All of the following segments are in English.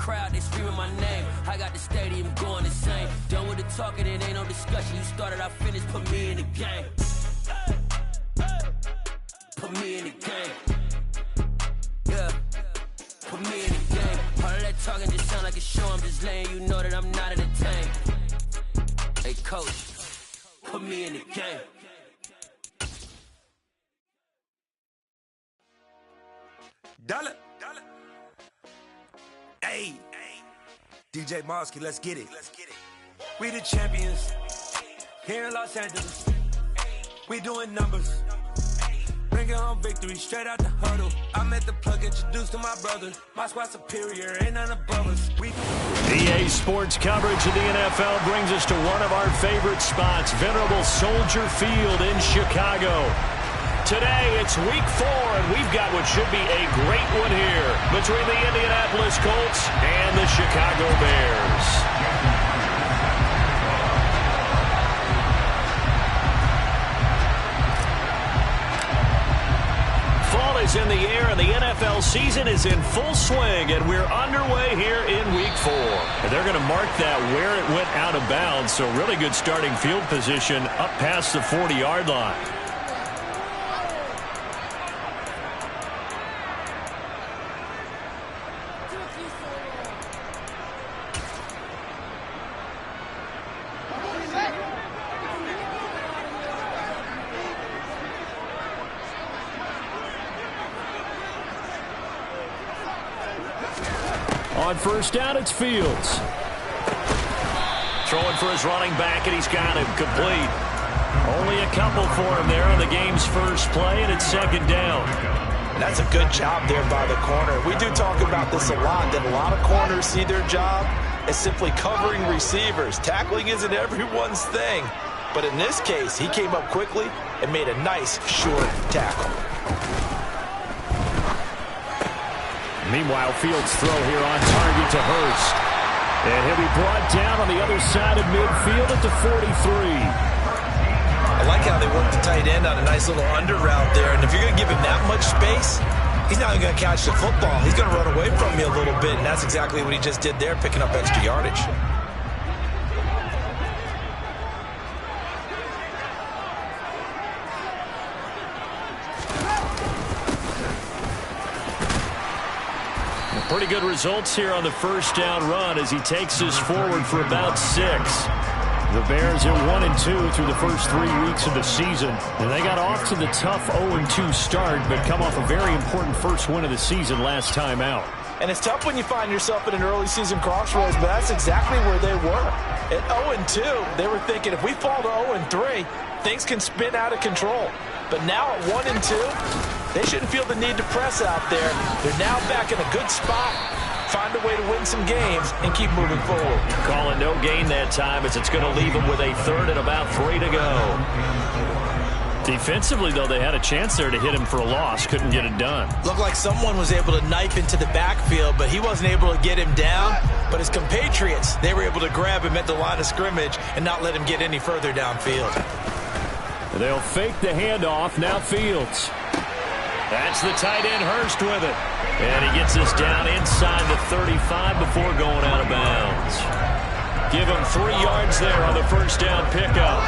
crowd, they screaming my name. I got the stadium going insane. Done with the talking, it ain't no discussion. You started, I finished, put me in the game. Put me in the game. Yeah, put me in the game. All of that talking just sound like a show. I'm just letting you know that I'm not entertained. Hey, coach, put me in the game. Dollar. Hey, DJ Mosky, let's get it. We the champions here in Los Angeles. We doing numbers. Bringing home victory straight out the huddle. I'm at the plug, introduced to my brother. My squad superior, ain't none above us. EA Sports coverage of the NFL brings us to one of our favorite spots, venerable Soldier Field in Chicago. Today, it's week 4, and we've got what should be a great one here between the Indianapolis Colts and the Chicago Bears. Fall is in the air, and the NFL season is in full swing, and we're underway here in week 4. And they're going to mark that where it went out of bounds, so really good starting field position up past the 40-yard line. On first down, it's Fields. Throwing for his running back, and he's got him complete. Only a couple for him there on the game's first play, and it's second down. And that's a good job there by the corner. We do talk about this a lot, that a lot of corners see their job as simply covering receivers. Tackling isn't everyone's thing. But in this case, he came up quickly and made a nice, short tackle. Meanwhile, Fields' throw here on target to Hurst. And he'll be brought down on the other side of midfield at the 43. I like how they work the tight end on a nice little under route there. And if you're going to give him that much space, he's not even going to catch the football. He's going to run away from you a little bit, and that's exactly what he just did there, picking up extra yardage. Pretty good results here on the first down run as he takes us forward for about 6. The Bears are 1-2 through the first 3 weeks of the season. And they got off to the tough 0-2 start, but come off a very important first win of the season last time out. And it's tough when you find yourself at an early season crossroads, but that's exactly where they were. At 0-2, they were thinking if we fall to 0-3, things can spin out of control. But now at 1-2, they shouldn't feel the need to press out there. They're now back in a good spot. Find a way to win some games and keep moving forward. Calling no gain that time as it's going to leave them with a third and about 3 to go. Defensively, though, they had a chance there to hit him for a loss. Couldn't get it done. Looked like someone was able to knife into the backfield, but he wasn't able to get him down. But his compatriots, they were able to grab him at the line of scrimmage and not let him get any further downfield. They'll fake the handoff. Now Fields. That's the tight end, Hurst, with it. And he gets us down inside the 35 before going out of bounds. Give him 3 yards there on the first down pickup.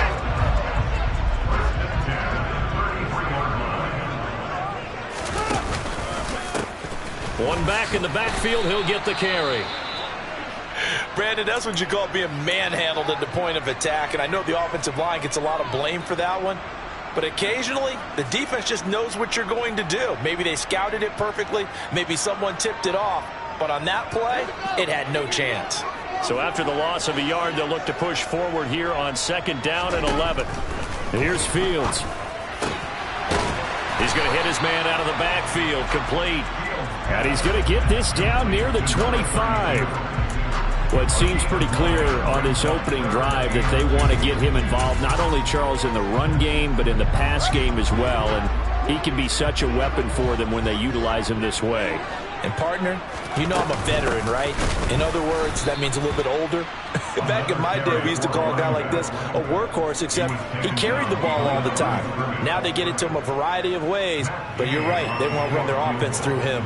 One back in the backfield, he'll get the carry. Brandon, that's what you call being manhandled at the point of attack, and I know the offensive line gets a lot of blame for that one. But occasionally, the defense just knows what you're going to do. Maybe they scouted it perfectly. Maybe someone tipped it off. But on that play, it had no chance. So after the loss of a yard, they'll look to push forward here on second down and 11. Here's Fields. He's going to hit his man out of the backfield, complete. And he's going to get this down near the 25. Well, it seems pretty clear on this opening drive that they want to get him involved, not only, Charles, in the run game, but in the pass game as well. And he can be such a weapon for them when they utilize him this way. And, partner, you know I'm a veteran, right? In other words, that means a little bit older. Back in my day, we used to call a guy like this a workhorse, except he carried the ball all the time. Now they get it to him a variety of ways, but you're right. They want to run their offense through him.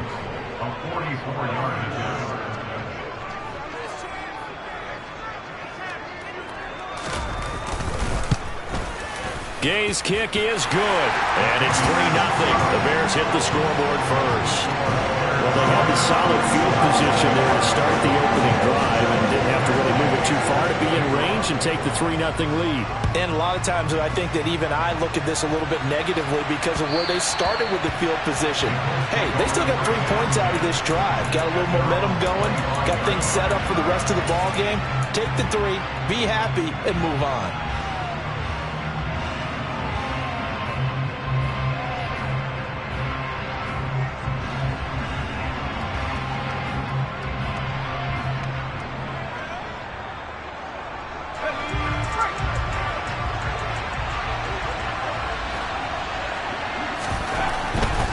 Gay's kick is good, and it's 3-0. The Bears hit the scoreboard first. Well, they had the solid field position there to start the opening drive and didn't have to really move it too far to be in range and take the 3-0 lead. And a lot of times I think that even I look at this a little bit negatively because of where they started with the field position. Hey, they still got 3 points out of this drive. Got a little momentum going. Got things set up for the rest of the ball game. Take the 3, be happy, and move on.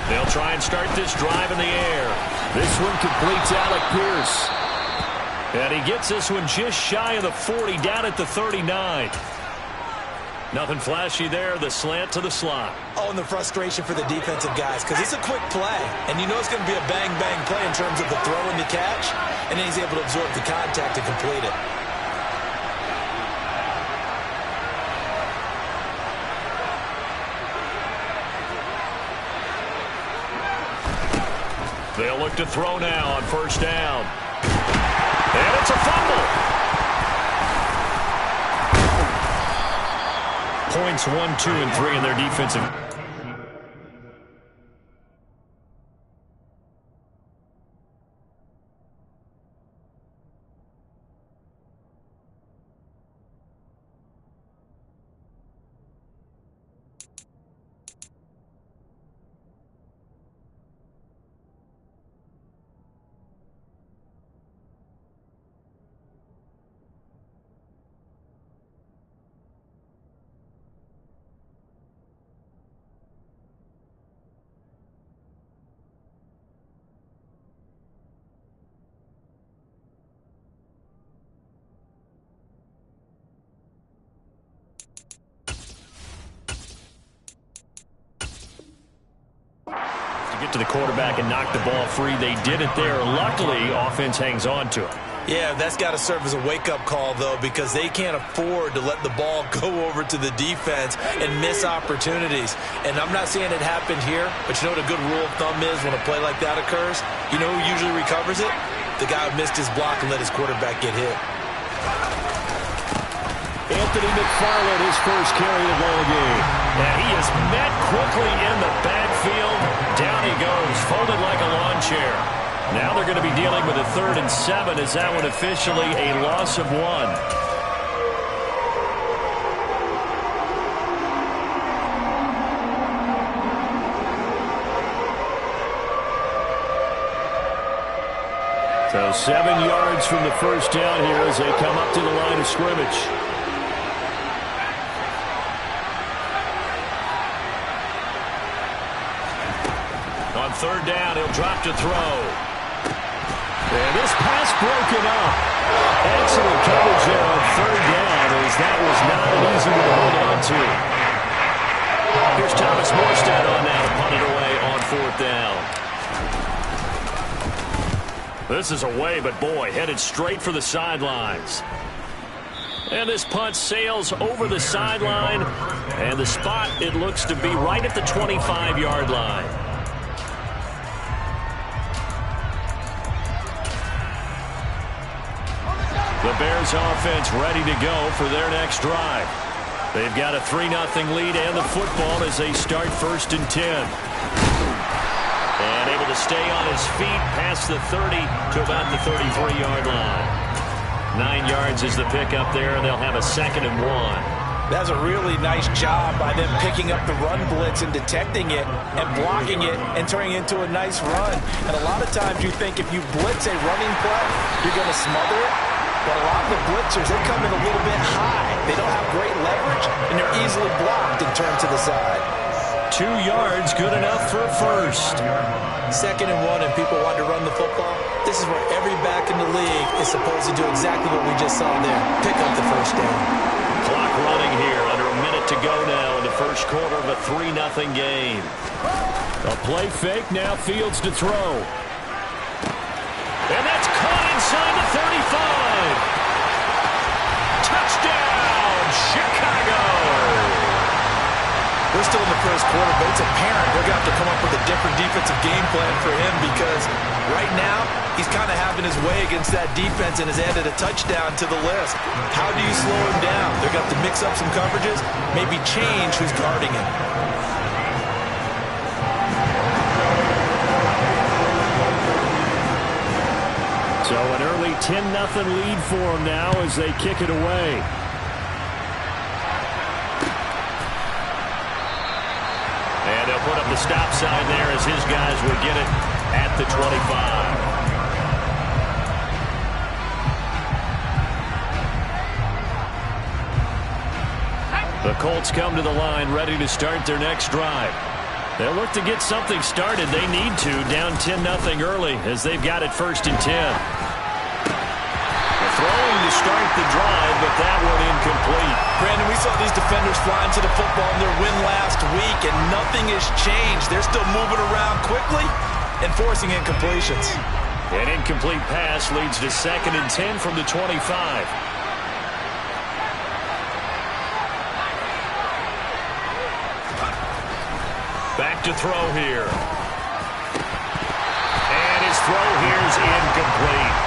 They'll try and start this drive in the air. This one completes Alec Pierce. And he gets this one just shy of the 40, down at the 39. Nothing flashy there, the slant to the slot. Oh, and the frustration for the defensive guys, because it's a quick play. And you know it's going to be a bang-bang play in terms of the throw and the catch. And then he's able to absorb the contact and complete it. They'll look to throw now on first down. And it's a fumble. Points 1, 2, and 3 in their defensive. Get to the quarterback and knock the ball free. They did it there. Luckily, offense hangs on to it. Yeah, that's got to serve as a wake-up call, though, because they can't afford to let the ball go over to the defense and miss opportunities. And I'm not saying it happened here, but you know what a good rule of thumb is when a play like that occurs? You know who usually recovers it? The guy who missed his block and let his quarterback get hit. Anthony McFarland, his first carry of the ball game. And he is met quickly in the backfield. Down he goes, folded like a lawn chair. Now they're going to be dealing with a 3rd and 7 as that one officially a loss of 1. So 7 yards from the first down here as they come up to the line of scrimmage. On 3rd down, he'll drop to throw. And this pass broken up. Excellent coverage there on 3rd down as that was not an easy one to hold on to. Here's Thomas Morstead on now to punt it away on 4th down. This is away, but boy, headed straight for the sidelines. And this punt sails over the sideline. And the spot, it looks to be right at the 25-yard line. The Bears offense ready to go for their next drive. They've got a 3-0 lead and the football as they start 1st and 10. And able to stay on his feet past the 30 to about the 33-yard line. 9 yards is the pickup there, and they'll have a 2nd and 1. That's a really nice job by them picking up the run blitz and detecting it and blocking it and turning it into a nice run. And a lot of times you think if you blitz a running play, you're going to smother it. But a lot of the blitzers, they come in a little bit high. They don't have great leverage, and they're easily blocked and turned to the side. 2 yards, good enough for a first. 2nd and 1, and people want to run the football. This is where every back in the league is supposed to do exactly what we just saw there. Pick up the first down. Clock running here, under a minute to go now in the first quarter of a 3-0 game. A play fake, now Fields to throw. And that's caught inside the 35. Touchdown, Chicago. have to come up with a different defensive game plan for him because right now he's kind of having his way against that defense and has added a touchdown to the list. How do you slow him down? They're going to have to mix up some coverages, maybe change who's guarding him. So an early 10-0 lead for them now as they kick it away. And they'll put up the stop sign there as his guys will get it at the 25. The Colts come to the line ready to start their next drive. They'll look to get something started. They need to, down 10-0 early as they've got it 1st and 10. Throwing to start the drive, but that one incomplete. Brandon, we saw these defenders flying to the football in their win last week, and nothing has changed. They're still moving around quickly and forcing incompletions. An incomplete pass leads to 2nd and 10 from the 25. Back to throw here. And his throw here is incomplete.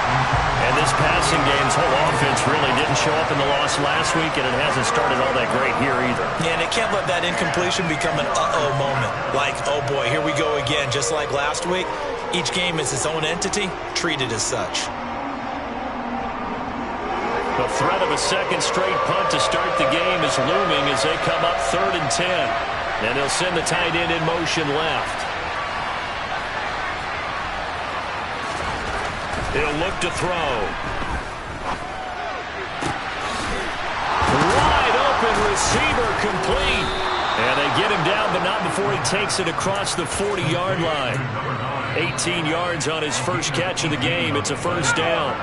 And this passing game's whole offense really didn't show up in the loss last week, and it hasn't started all that great here either. Yeah, and they can't let that incompletion become an uh-oh moment. Like, oh boy, here we go again. Just like last week, each game is its own entity, treated as such. The threat of a second straight punt to start the game is looming as they come up 3rd and 10. And they'll send the tight end in motion left. He'll look to throw. Wide open receiver complete. And they get him down, but not before he takes it across the 40-yard line. 18 yards on his first catch of the game. It's a 1st down.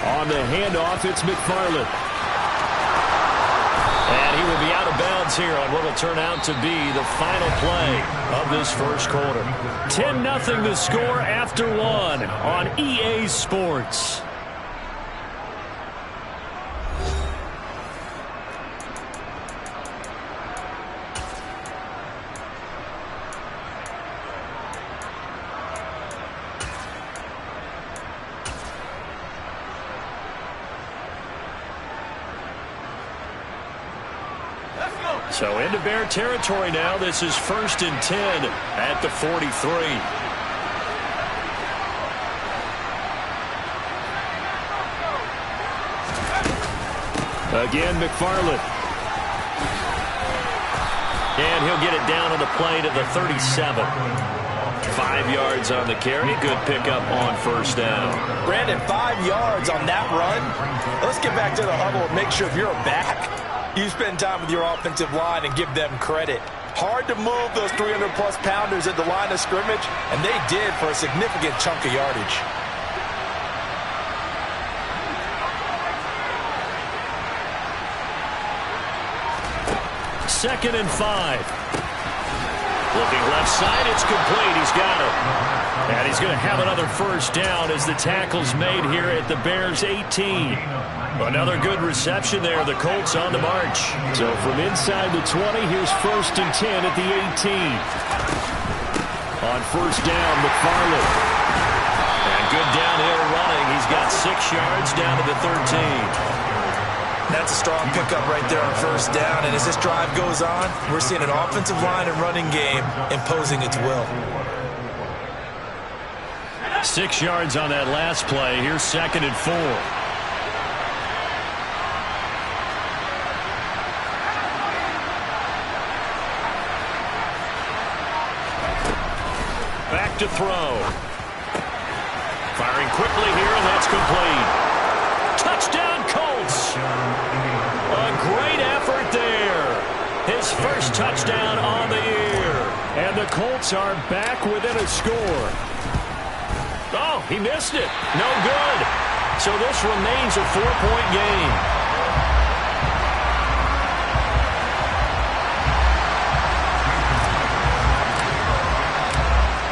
On the handoff, it's McFarland. And he will be out of bounds here on what will turn out to be the final play of this first quarter. 10-0 the score after 1 on EA Sports. So into Bear territory now. This is 1st and 10 at the 43. Again, McFarland. And he'll get it down on the play to the 37. 5 yards on the carry. Good pickup on 1st down. Brandon, 5 yards on that run. Let's get back to the huddle and make sure if you're a back, you spend time with your offensive line and give them credit. Hard to move those 300-plus pounders at the line of scrimmage, and they did for a significant chunk of yardage. Second and 5. Looking left side, it's complete. He's got it. And he's going to have another 1st down as the tackle's made here at the Bears' 18. Another good reception there. The Colts on the march. So from inside the 20, here's 1st and 10 at the 18. On 1st down, McFarland. And good downhill running. He's got 6 yards down to the 13. That's a strong pickup right there on 1st down. And as this drive goes on, we're seeing an offensive line and running game imposing its will. 6 yards on that last play. Here's 2nd and 4. Back to throw. Firing quickly here, and that's complete. Touchdown, Colts. A great effort there. His first touchdown on the year. And the Colts are back within a score. Oh, he missed it. No good. So this remains a 4-point game.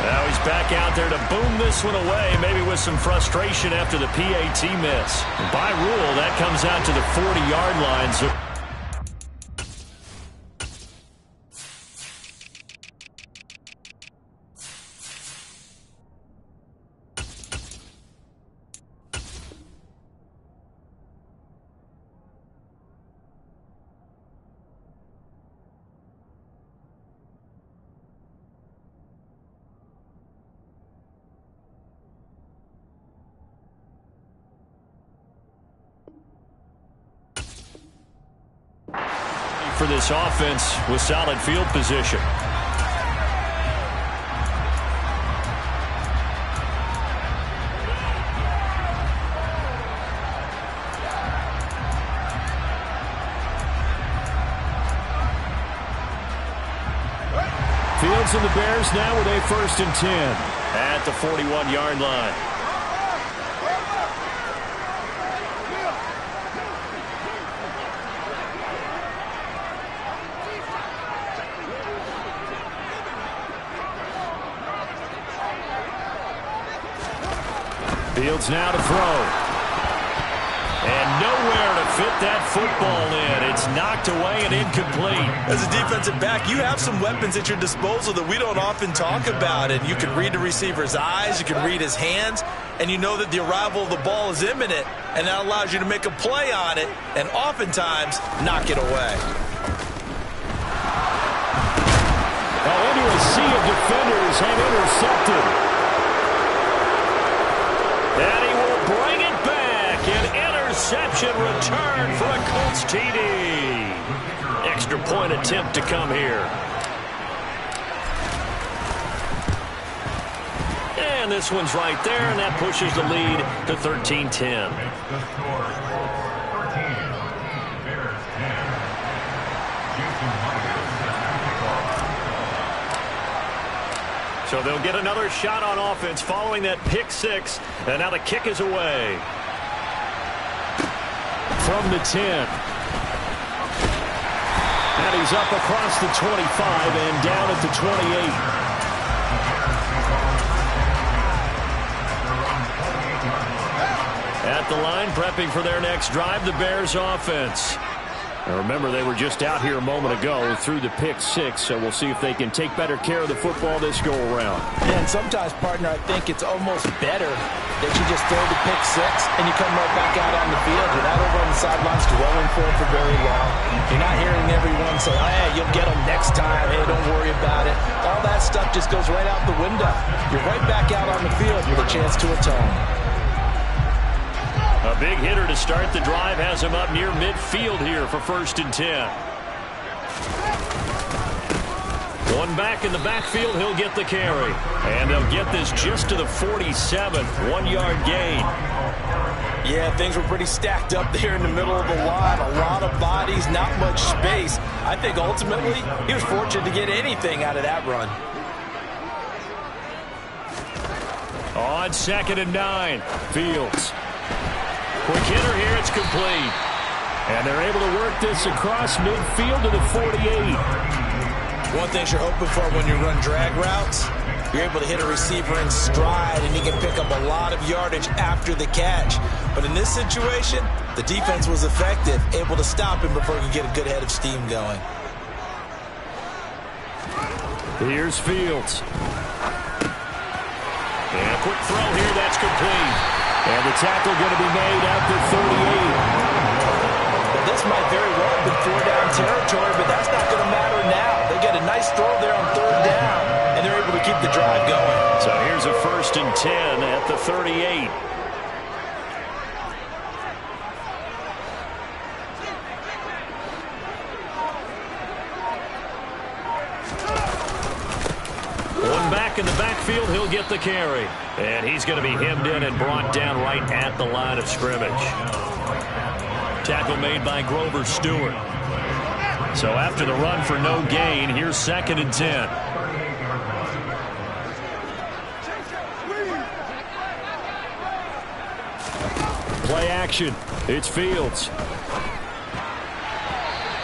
Now he's back out there to boom this one away, maybe with some frustration after the PAT miss. By rule, that comes out to the 40-yard line. So for this offense with solid field position. Fields and the Bears now with a 1st and 10 at the 41-yard line. Fields now to throw. And nowhere to fit that football in. It's knocked away and incomplete. As a defensive back, you have some weapons at your disposal that we don't often talk about. And you can read the receiver's eyes, you can read his hands, and you know that the arrival of the ball is imminent, and that allows you to make a play on it and oftentimes knock it away. Now into a sea of defenders and intercepted. And he will bring it back. An interception return for a Colts TD. Extra point attempt to come here. And this one's right there, and that pushes the lead to 13-10. So they'll get another shot on offense following that pick six. And now the kick is away. From the 10. And he's up across the 25 and down at the 28. At the line, prepping for their next drive, the Bears offense. Now remember, they were just out here a moment ago through the pick six, so we'll see if they can take better care of the football this go-around. And sometimes, partner, I think it's almost better that you just throw the pick six and you come right back out on the field. You're not over on the sidelines dwelling for it for very long. You're not hearing everyone say, hey, you'll get them next time. Hey, don't worry about it. All that stuff just goes right out the window. You're right back out on the field with a chance to atone. A big hitter to start the drive has him up near midfield here for 1st and 10. One back in the backfield, he'll get the carry. And they'll get this just to the 47, 1-yard gain. Yeah, things were pretty stacked up there in the middle of the line. A lot of bodies, not much space. I think ultimately he was fortunate to get anything out of that run. On 2nd and 9, Fields. Quick hitter here, it's complete. And they're able to work this across midfield to the 48. One thing you're hoping for when you run drag routes, you're able to hit a receiver in stride and he can pick up a lot of yardage after the catch. But in this situation, the defense was effective, able to stop him before he could get a good head of steam going. Here's Fields. And a quick throw here, that's complete. And the tackle going to be made at the 38. But this might very well have been 4-down territory, but that's not going to matter now. They get a nice throw there on 3rd down, and they're able to keep the drive going. So here's a 1st and 10 at the 38. One back in the backfield, he'll get the carry. And he's going to be hemmed in and brought down right at the line of scrimmage. Tackle made by Grover Stewart. So after the run for no gain, here's 2nd and 10. Play action. It's Fields.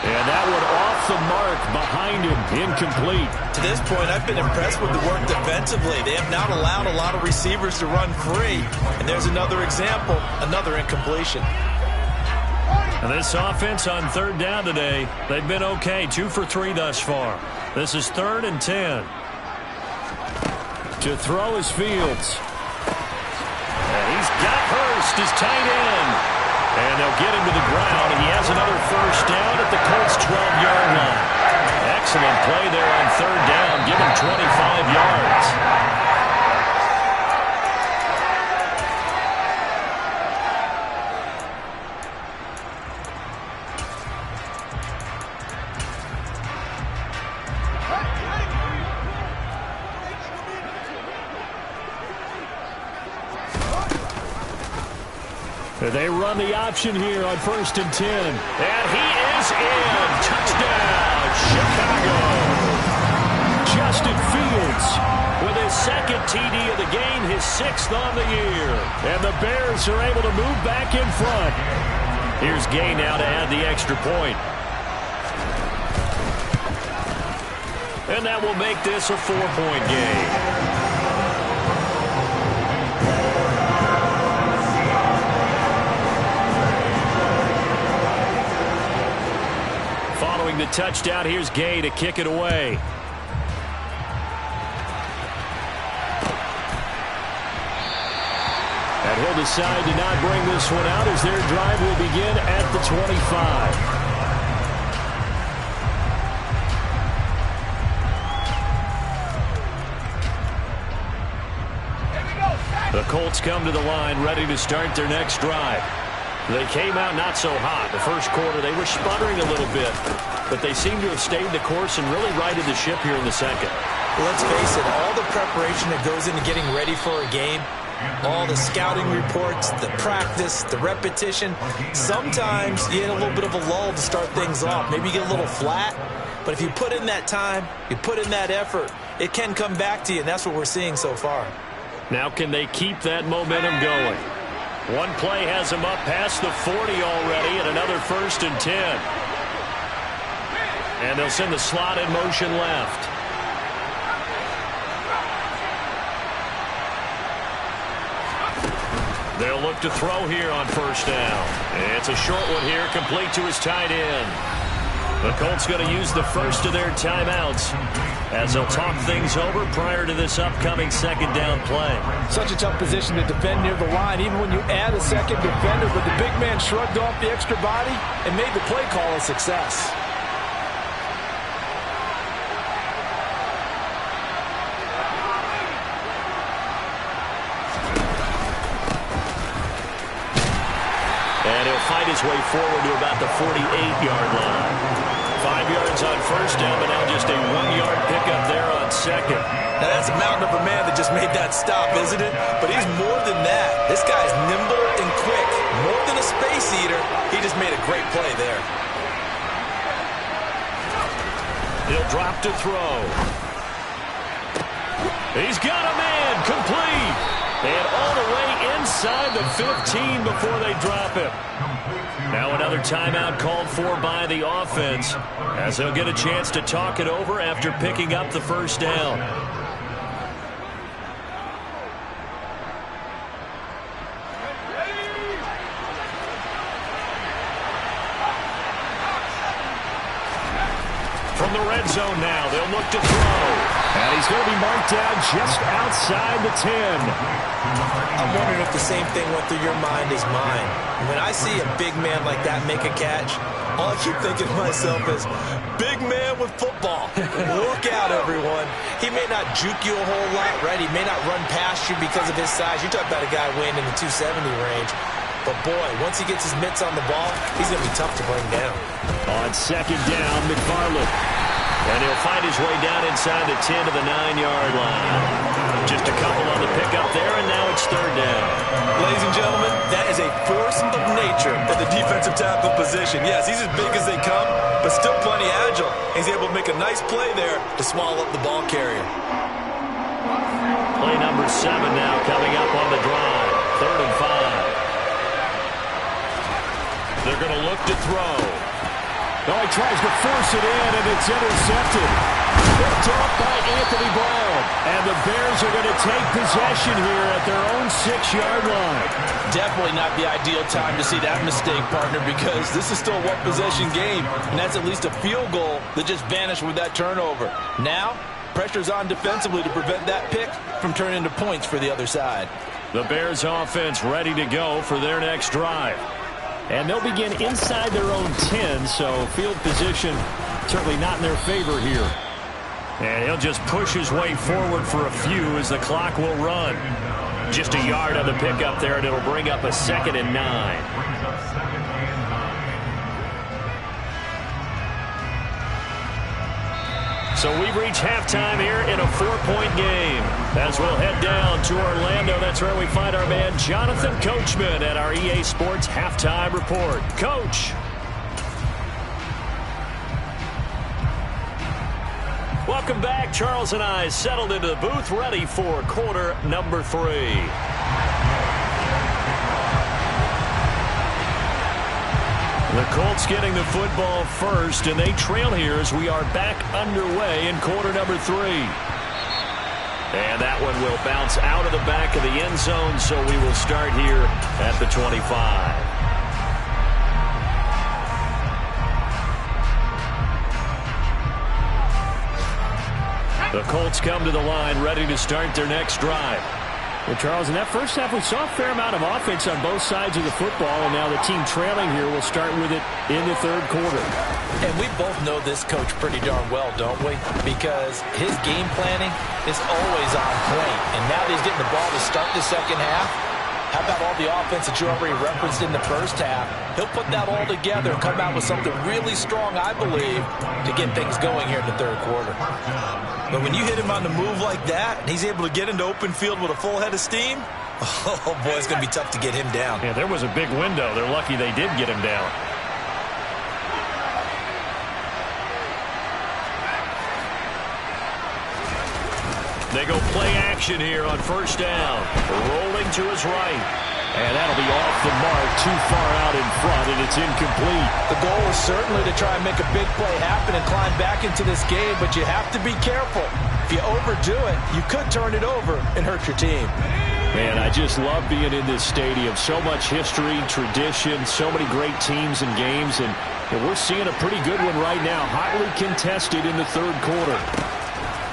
And that one off the mark behind him. Incomplete. To this point, I've been impressed with the work defensively. They have not allowed a lot of receivers to run free. And there's another example, another incompletion. And this offense on third down today, they've been okay. 2 for 3 thus far. This is 3rd and 10. To throw is Fields. And he's got Hurst, his tight end. And they'll get him to the ground. He has another first down at the Colts' 12-yard line. Excellent play there on third down. Give him 25 yards. They run the option here on 1st and 10. And he is in. Touchdown, Chicago. Justin Fields with his 2nd TD of the game, his 6th on the year. And the Bears are able to move back in front. Here's Gay now to add the extra point. And that will make this a 4-point game. The touchdown. Here's Gay to kick it away. And he'll decide to not bring this one out as their drive will begin at the 25. The Colts come to the line ready to start their next drive. They came out not so hot. The first quarter, they were sputtering a little bit, but they seem to have stayed the course and really righted the ship here in the second. Well, let's face it, all the preparation that goes into getting ready for a game, all the scouting reports, the practice, the repetition, sometimes you get a little bit of a lull to start things off. Maybe you get a little flat, but if you put in that time, you put in that effort, it can come back to you, and that's what we're seeing so far. Now can they keep that momentum going? One play has them up past the 40 already, and another 1st and 10. And they'll send the slot in motion left. They'll look to throw here on 1st down. It's a short one here, complete to his tight end. The Colts going to use the first of their timeouts as they'll talk things over prior to this upcoming 2nd down play. Such a tough position to defend near the line, even when you add a second defender, but the big man shrugged off the extra body and made the play call a success. And he'll fight his way forward to about the 48-yard line. 5 yards on 1st down, but now just a 1-yard pickup there on 2nd. Now that's a mountain of a man that just made that stop, isn't it? But he's more than that. This guy's nimble and quick. More than a space eater, he just made a great play there. He'll drop to throw. He's got a man, complete. And all the way inside the 15 before they drop him. Now another timeout called for by the offense as they'll get a chance to talk it over after picking up the 1st down. From the red zone now, they'll look to throw. And he's going to be marked down just outside the 10. I'm wondering if the same thing went through your mind as mine. When I see a big man like that make a catch, all I keep thinking to myself is, big man with football. Look out, everyone. He may not juke you a whole lot, right? He may not run past you because of his size. You talk about a guy weighing in the 270 range. But, boy, once he gets his mitts on the ball, he's going to be tough to bring down. On 2nd down, McFarland. And he'll find his way down inside the 10 to the 9-yard line. Just a couple on the pickup there, and now it's 3rd down. Ladies and gentlemen, that is a force of nature at the defensive tackle position. Yes, he's as big as they come, but still plenty agile. He's able to make a nice play there to swallow up the ball carrier. Play number 7 now coming up on the drive. 3rd and 5. They're going to look to throw. Oh, he tries to force it in, and it's intercepted. Picked off by Anthony Brown. And the Bears are going to take possession here at their own 6-yard line. Definitely not the ideal time to see that mistake, partner, because this is still a one-possession game, and that's at least a field goal that just vanished with that turnover. Now, pressure's on defensively to prevent that pick from turning into points for the other side. The Bears offense ready to go for their next drive. And they'll begin inside their own 10, so field position certainly not in their favor here. And he'll just push his way forward for a few as the clock will run. Just a yard on the pickup there, and it'll bring up a 2nd and 9. So we've reached halftime here in a 4-point game. As we'll head down to Orlando, that's where we find our man Jonathan Coachman at our EA Sports Halftime Report. Coach. Welcome back. Charles and I settled into the booth, ready for quarter number 3. The Colts getting the football first, and they trail here as we are back underway in quarter number 3. And that one will bounce out of the back of the end zone, so we will start here at the 25. The Colts come to the line, ready to start their next drive. Well, Charles, in that first half, we saw a fair amount of offense on both sides of the football, and now the team trailing here will start with it in the third quarter. And we both know this coach pretty darn well, don't we? Because his game planning is always on point. And now that he's getting the ball to start the second half, how about all the offense that you already referenced in the first half? He'll put that all together and come out with something really strong, I believe, to get things going here in the third quarter. But when you hit him on the move like that, and he's able to get into open field with a full head of steam, oh, boy, it's going to be tough to get him down. Yeah, there was a big window. They're lucky they did get him down. They go play action here on first down. Rolling to his right. And that'll be off the mark, too far out in front, and it's incomplete. The goal is certainly to try and make a big play happen and climb back into this game, but you have to be careful. If you overdo it, you could turn it over and hurt your team. Man, I just love being in this stadium. So much history, tradition, so many great teams and games, and we're seeing a pretty good one right now, hotly contested in the third quarter.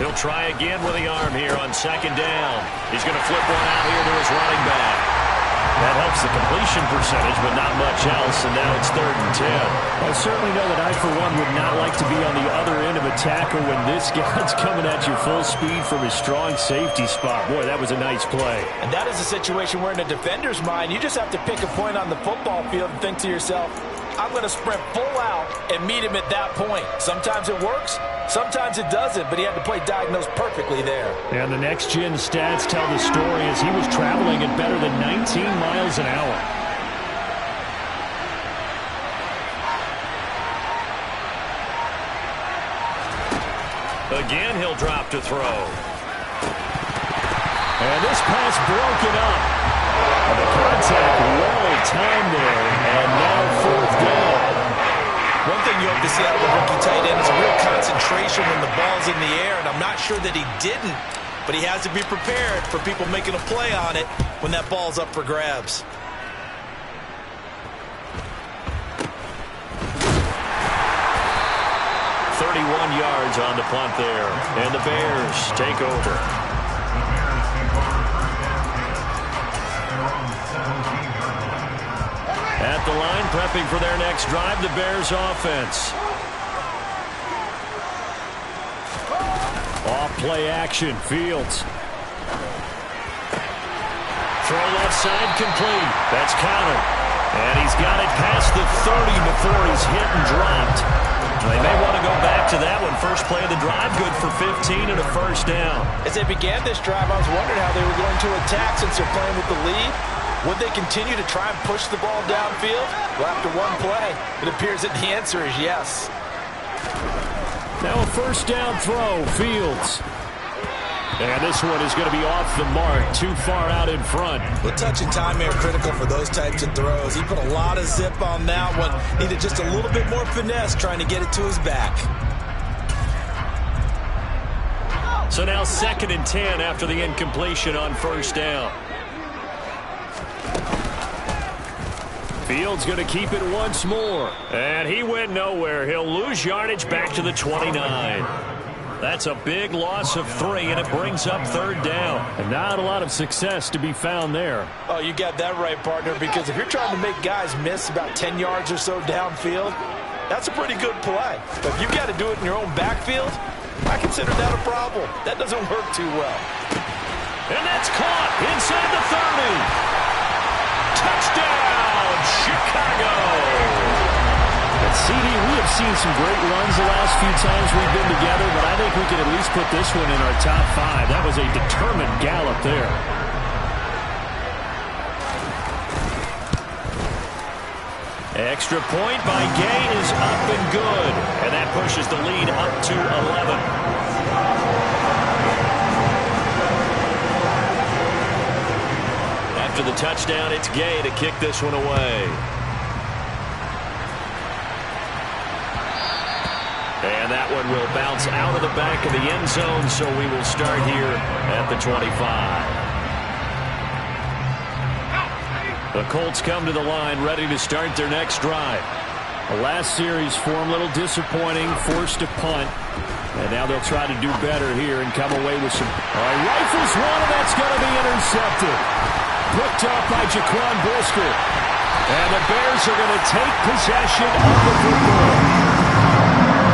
He'll try again with the arm here on second down. He's going to flip one out here to his running back. That helps the completion percentage, but not much else, and now it's 3rd and 10. I certainly know that I, for one, would not like to be on the other end of a tackle when this guy's coming at you full speed from his strong safety spot. Boy, that was a nice play. And that is a situation where in a defender's mind, you just have to pick a point on the football field and think to yourself, I'm going to sprint full out and meet him at that point. Sometimes it works, sometimes it doesn't, but he had to play diagnosed perfectly there. And the next-gen stats tell the story as he was traveling at better than 19 miles an hour. Again, he'll drop to throw. And this pass broken up. And the contact well timed there, and now 4th down. One thing you hope to see out of the rookie tight end is a real concentration when the ball's in the air, and I'm not sure that he didn't, but he has to be prepared for people making a play on it when that ball's up for grabs. Yards on the punt there, and the Bears take over. At the line, prepping for their next drive, the Bears offense. Off play action, Fields. Throw left side complete. That's counted. And he's got it past the 30 before he's hit and dropped. They may want to go back to that one. First play of the drive, good for 15 and a first down. As they began this drive, I was wondering how they were going to attack since they're playing with the lead. Would they continue to try and push the ball downfield? Well, after one play, it appears that the answer is yes. Now a first down throw, Fields. And this one is going to be off the mark, too far out in front. Well, touch and time are critical for those types of throws. He put a lot of zip on that one. Needed just a little bit more finesse trying to get it to his back. So now 2nd and 10 after the incompletion on first down. Fields going to keep it once more. And he went nowhere. He'll lose yardage back to the 29. That's a big loss of 3, and it brings up 3rd down. And not a lot of success to be found there. Oh, you got that right, partner, because if you're trying to make guys miss about 10 yards or so downfield, that's a pretty good play. But if you got to do it in your own backfield, I consider that a problem. That doesn't work too well. And that's caught inside the 30. Touchdown, Chicago. But CD, we have seen some great runs the last few times we've been together, but I think we can at least put this one in our top 5. That was a determined gallop there. Extra point by Gay is up and good. And that pushes the lead up to 11. After the touchdown, it's Gay to kick this one away. And that one will bounce out of the back of the end zone, so we will start here at the 25. The Colts come to the line, ready to start their next drive. The last series for them, a little disappointing, forced to punt. And now they'll try to do better here and come away with some... rifles one, and that's going to be intercepted. Picked up by Jaquan Brisker. And the Bears are going to take possession of the football.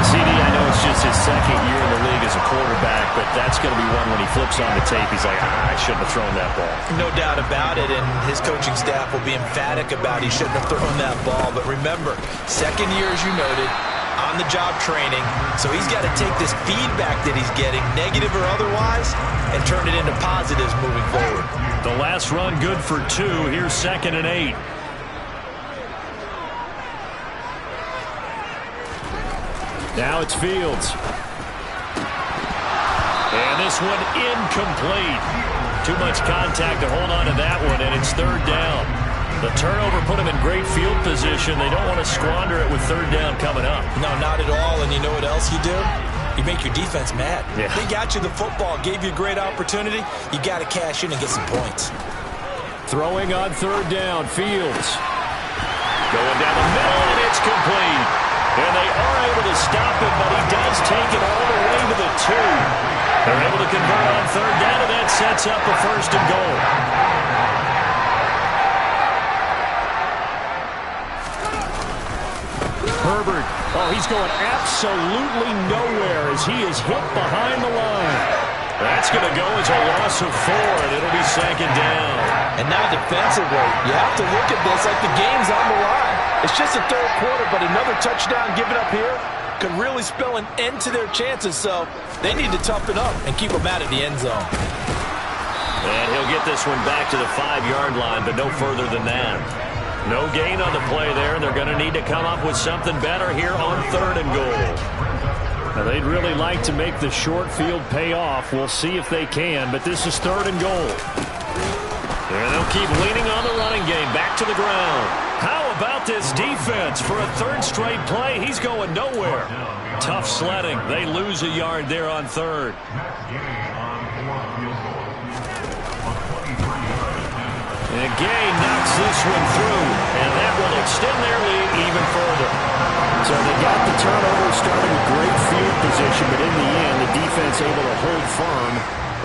CD, I know it's just his 2nd year in the league as a quarterback, but that's going to be one when he flips on the tape, he's like, I shouldn't have thrown that ball. No doubt about it, and his coaching staff will be emphatic about he shouldn't have thrown that ball. But remember, 2nd year, as you noted, on-the-job training, so he's got to take this feedback that he's getting, negative or otherwise, and turn it into positives moving forward. The last run good for 2. Here's 2nd and 8. Now it's Fields. And this one incomplete. Too much contact to hold on to that one, and it's 3rd down. The turnover put him in great field position. They don't want to squander it with 3rd down coming up. No, not at all, and you know what else you do? You make your defense mad. Yeah. They got you the football, gave you a great opportunity. You got to cash in and get some points. Throwing on 3rd down, Fields. Going down the middle, and it's complete. And they are able to stop it, but he does take it all the way to the 2. They're able to convert on 3rd down, and that sets up a 1st and goal. Herbert, he's going absolutely nowhere as he is hit behind the line. That's going to go as a loss of 4, and it'll be 2nd down. And now defensively, you have to look at this like the game's on the line. It's just the 3rd quarter, but another touchdown given up here could really spell an end to their chances, so they need to toughen up and keep them out of the end zone. And he'll get this one back to the 5-yard line, but no further than that. No gain on the play there, and they're going to need to come up with something better here on 3rd and goal. Now, they'd really like to make the short field pay off. We'll see if they can, but this is 3rd and goal. And they'll keep leaning on the running game. Back to the ground. How about this defense? For a 3rd straight play, he's going nowhere. Tough sledding. They lose a yard there on 3rd. And Gay knocks this one through, and that will extend their lead even further. So they got the turnover, starting with great field position, but in the end, the defense able to hold firm,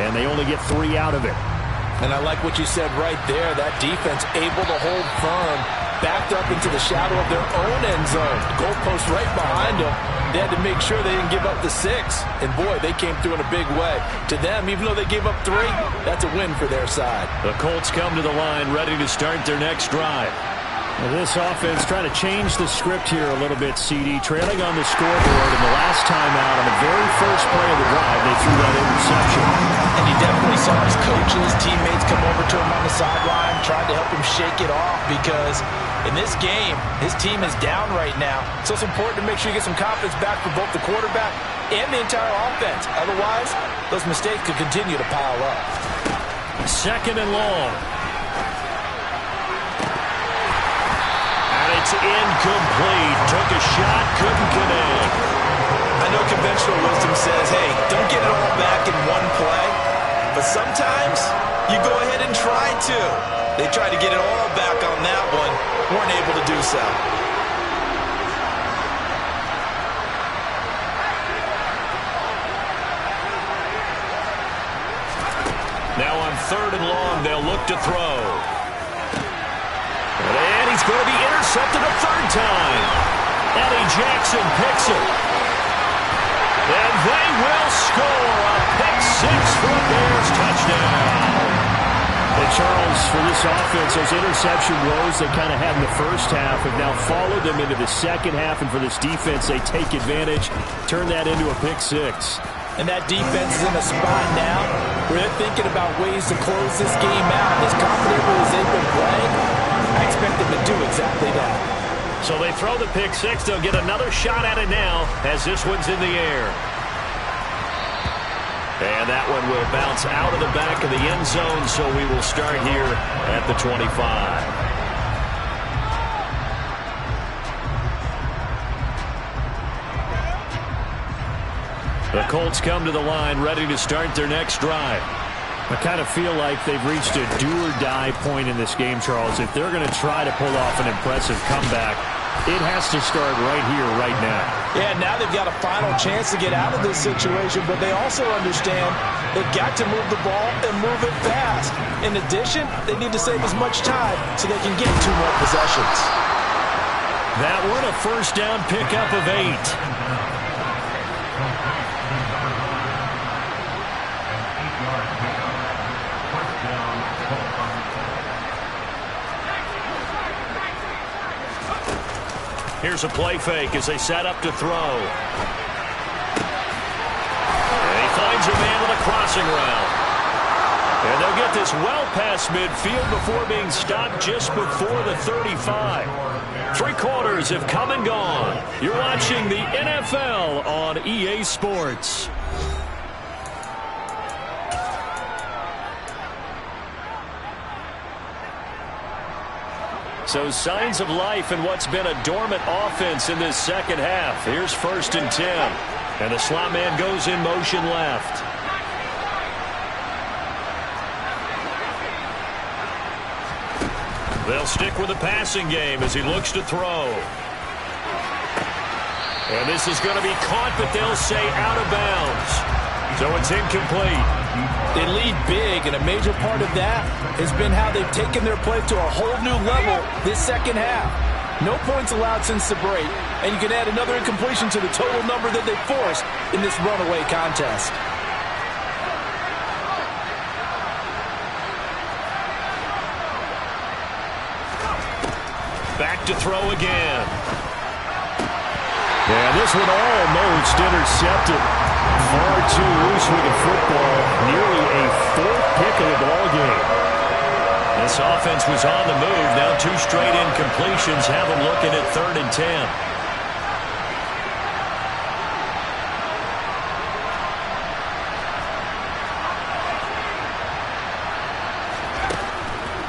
and they only get 3 out of it. And I like what you said right there. That defense able to hold firm, backed up into the shadow of their own end zone. The goalpost right behind them. They had to make sure they didn't give up the 6. And, boy, they came through in a big way. To them, even though they gave up 3, that's a win for their side. The Colts come to the line ready to start their next drive. Well, this offense trying to change the script here a little bit, CD. Trailing on the scoreboard, and the last time out on the very first play of the drive, they threw that interception. And you definitely saw his coaches, teammates come over to him on the sideline, tried to help him shake it off, because in this game, his team is down right now. So it's important to make sure you get some confidence back for both the quarterback and the entire offense. Otherwise, those mistakes could continue to pile up. Second and long. And it's incomplete. Took a shot, couldn't connect. I know conventional wisdom says, hey, don't get it all back in one play. But sometimes you go ahead and try to. They tried to get it all back on that one. Weren't able to do so. Now on third and long, they'll look to throw. And he's going to be intercepted a third time. Eddie Jackson picks it. And they will score a pick-6 for a Bears touchdown. And Charles, for this offense, those interception woes they kind of had in the first half have now followed them into the second half. And for this defense, they take advantage, turn that into a pick-6. And that defense is in a spot now where they're thinking about ways to close this game out. As confidently as they've been playing, I expect them to do exactly that. So they throw the pick-6. They'll get another shot at it now as this one's in the air. And that one will bounce out of the back of the end zone, so we will start here at the 25. The Colts come to the line, ready to start their next drive. I kind of feel like they've reached a do-or-die point in this game, Charles. If they're going to try to pull off an impressive comeback, it has to start right here, right now. Yeah, now they've got a final chance to get out of this situation, but they also understand they've got to move the ball and move it fast. In addition, they need to save as much time so they can get 2 more possessions. That one a first down pickup of 8. Here's a play fake as they set up to throw. And he finds a man with a crossing route. And they'll get this well past midfield before being stopped just before the 35. 3 quarters have come and gone. You're watching the NFL on EA Sports. So signs of life in what's been a dormant offense in this second half. Here's 1st and 10. And the slot man goes in motion left. They'll stick with the passing game as he looks to throw. And this is going to be caught, but they'll say out of bounds. So it's incomplete. They lead big, and a major part of that has been how they've taken their play to a whole new level this second half. No points allowed since the break, and you can add another incompletion to the total number that they forced in this runaway contest. Back to throw again. And this one almost intercepted. Far too loose with the football. Nearly a 4th pick of the ball game. This offense was on the move. Now 2 straight incompletions have them looking at 3rd and 10.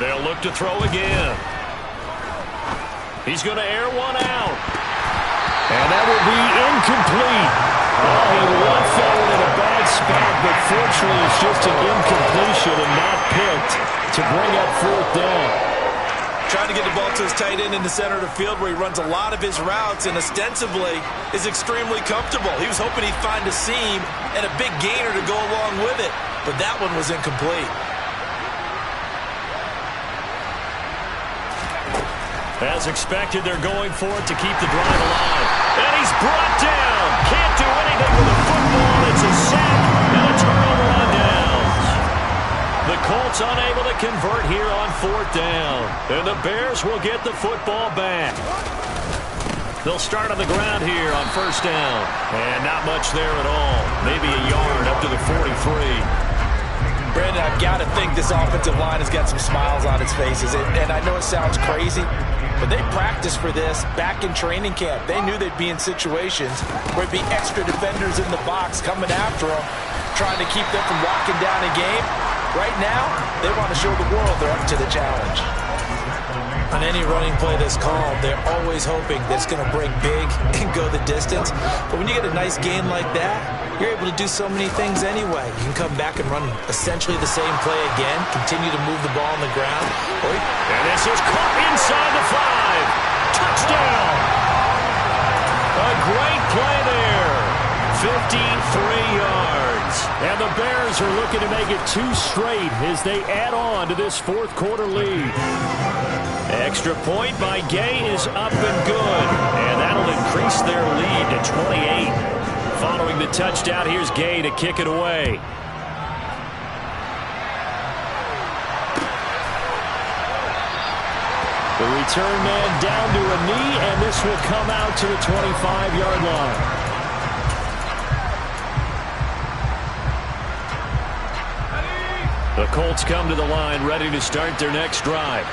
They'll look to throw again. He's going to air one out. And that will be incomplete. Oh, one fell in a bad spot, but fortunately it's just an incompletion and not picked to bring up 4th down. Trying to get the ball to his tight end in the center of the field where he runs a lot of his routes and ostensibly is extremely comfortable. He was hoping he'd find a seam and a big gainer to go along with it, but that one was incomplete. As expected, they're going for it to keep the drive alive. And he's brought down. Can't do anything with the football. It's a sack and a turnover on downs. The Colts unable to convert here on 4th down. And the Bears will get the football back. They'll start on the ground here on 1st down. And not much there at all. Maybe a yard up to the 43. Brandon, I've got to think this offensive line has got some smiles on its faces. And I know it sounds crazy, but they practiced for this back in training camp. They knew they'd be in situations where it'd be extra defenders in the box coming after them, trying to keep them from locking down a game. Right now, they want to show the world they're up to the challenge. On any running play that's called, they're always hoping that it's going to break big and go the distance. But when you get a nice gain like that, you're able to do so many things anyway. You can come back and run essentially the same play again, continue to move the ball on the ground. And this is caught inside the 5. Touchdown! A great play there. 53 yards. And the Bears are looking to make it 2 straight as they add on to this fourth quarter lead. Extra point by Gay is up and good. And that'll increase their lead to 28. Following the touchdown, here's Gay to kick it away. The return man down to a knee, and this will come out to the 25-yard line. The Colts come to the line, ready to start their next drive.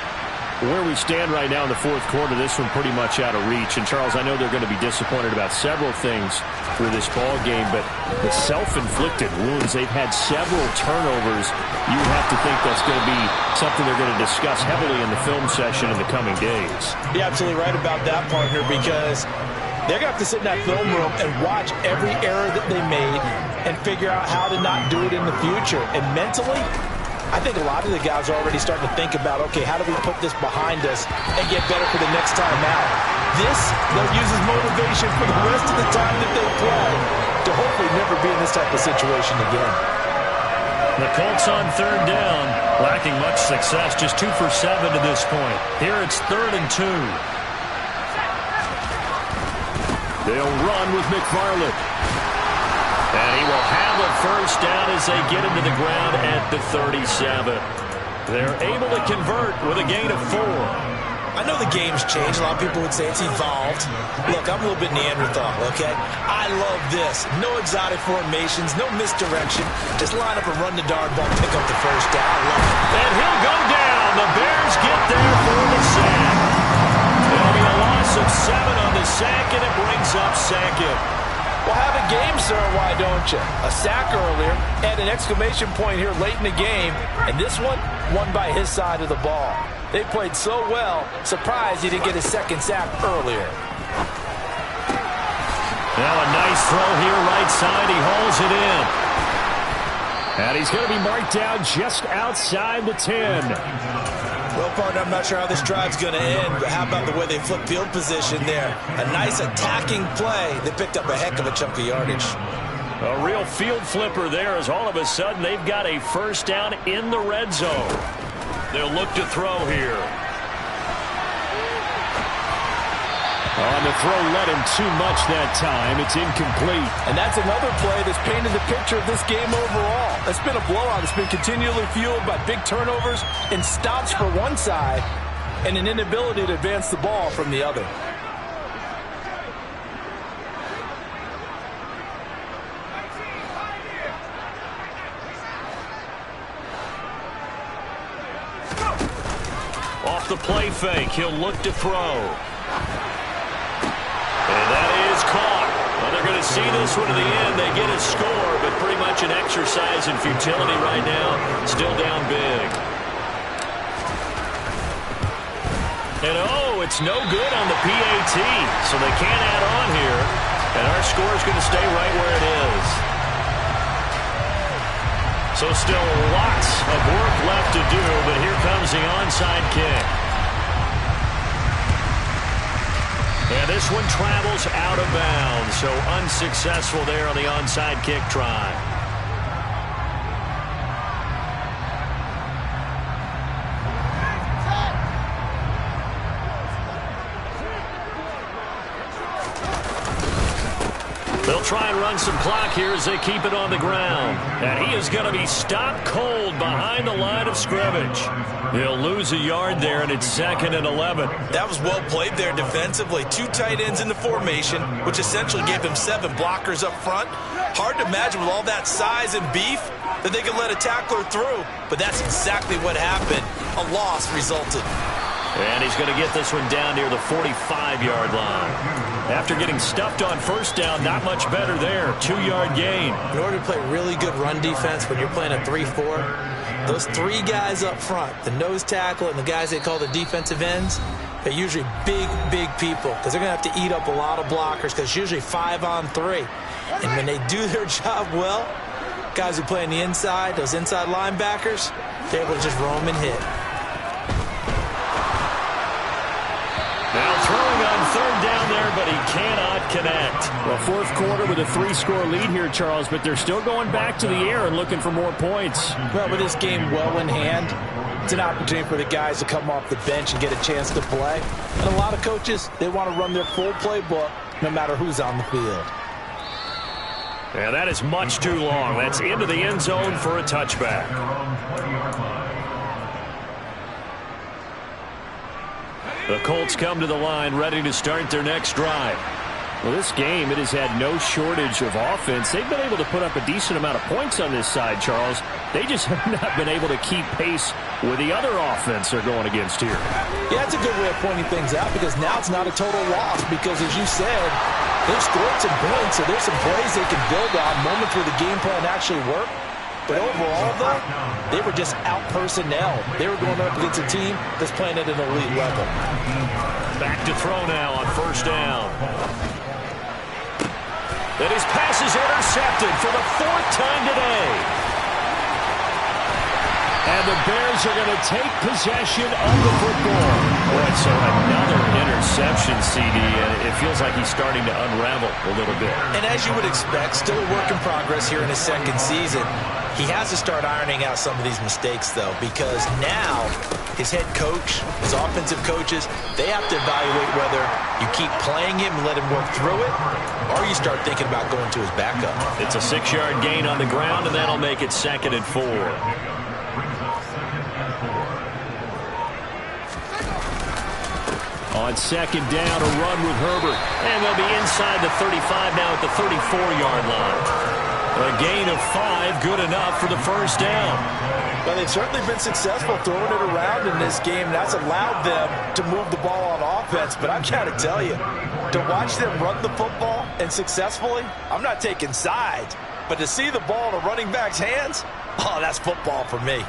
Where we stand right now in the fourth quarter, this one pretty much out of reach. And, Charles, I know they're going to be disappointed about several things through this ball game, but the self-inflicted wounds, they've had several turnovers. You have to think that's going to be something they're going to discuss heavily in the film session in the coming days. You're absolutely right about that, partner, because they're going to have to sit in that film room and watch every error that they made and figure out how to not do it in the future. And mentally, I think a lot of the guys are already starting to think about, okay, how do we put this behind us and get better for the next time out? This, they'll use as motivation for the rest of the time that they play to hopefully never be in this type of situation again. The Colts on third down, lacking much success, just 2 for 7 to this point. Here it's 3rd and 2. They'll run with McFarland. And he will have a first down as they get into the ground at the 37. They're able to convert with a gain of 4. I know the game's changed. A lot of people would say it's evolved. Look, I'm a little bit Neanderthal, okay? I love this. No exotic formations, no misdirection. Just line up and run the darn ball, pick up the first down. I love it. And he'll go down. The Bears get there for the sack. There'll be a loss of 7 on the sack, and it brings up 2nd. Well, have a game, sir, why don't you? A sack earlier and an exclamation point here late in the game. And this one, won by his side of the ball. They played so well, surprised he didn't get his second sack earlier. Now a nice throw here right side. He hauls it in. And he's going to be marked down just outside the 10. Well, partner, I'm not sure how this drive's going to end, but how about the way they flip field position there? A nice attacking play. They picked up a heck of a chunk of yardage. A real field flipper there as all of a sudden they've got a first down in the red zone. They'll look to throw here. On the throw, let him too much that time. It's incomplete. And that's another play that's painted the picture of this game overall. It's been a blowout. It's been continually fueled by big turnovers and stops for one side and an inability to advance the ball from the other. Off the play fake, he'll look to throw. And that is caught. Well, they're going to see this one to the end. They get a score, but pretty much an exercise in futility right now. Still down big. And oh, it's no good on the PAT, so they can't add on here. And our score is going to stay right where it is. So still lots of work left to do, but here comes the onside kick. And this one travels out of bounds, so unsuccessful there on the onside kick try. They'll try and run some clock here as they keep it on the ground. And he is going to be stopped cold behind the line of scrimmage. He'll lose a yard there, and it's 2nd and 11. That was well played there defensively. 2 tight ends in the formation, which essentially gave him 7 blockers up front. Hard to imagine with all that size and beef that they could let a tackler through. But that's exactly what happened. A loss resulted. And he's going to get this one down near the 45-yard line. After getting stuffed on first down, not much better there. 2-yard gain. In order to play really good run defense when you're playing a 3-4, those three guys up front, the nose tackle and the guys they call the defensive ends, they're usually big, big people because they're going to have to eat up a lot of blockers because it's usually 5-on-3. And when they do their job well, guys who play on the inside, those inside linebackers, they're able to just roam and hit. Now throwing on third down there, but he cannot connect. Well, fourth quarter with a 3-score lead here, Charles, but they're still going back to the air and looking for more points. Well, with this game well in hand, it's an opportunity for the guys to come off the bench and get a chance to play. And a lot of coaches, they want to run their full playbook no matter who's on the field. And that is much too long. That's into the end zone for a touchback. The Colts come to the line ready to start their next drive. Well, this game, it has had no shortage of offense. They've been able to put up a decent amount of points on this side, Charles. They just have not been able to keep pace with the other offense they're going against here. Yeah, it's a good way of pointing things out because now it's not a total loss because, as you said, they've scored some points, so there's some plays they can build on, moments where the game plan actually worked. But overall, though, they were just out-personnel. They were going up against a team that's playing at an elite level. Back to throw now on first down. And his pass is intercepted for the 4th time today. And the Bears are going to take possession of the football. Boy, so another interception, CD, and it feels like he's starting to unravel a little bit. And as you would expect, still a work in progress here in his second season. He has to start ironing out some of these mistakes, though, because now his head coach, his offensive coaches, they have to evaluate whether you keep playing him and let him work through it, or you start thinking about going to his backup. It's a 6-yard gain on the ground, and that'll make it 2nd and 4. On second down, a run with Herbert. And they'll be inside the 35 now at the 34-yard line. A gain of 5, good enough for the first down. Well, they've certainly been successful throwing it around in this game. That's allowed them to move the ball on offense. But I've got to tell you, to watch them run the football and successfully, I'm not taking sides. But to see the ball in a running back's hands, oh, that's football for me.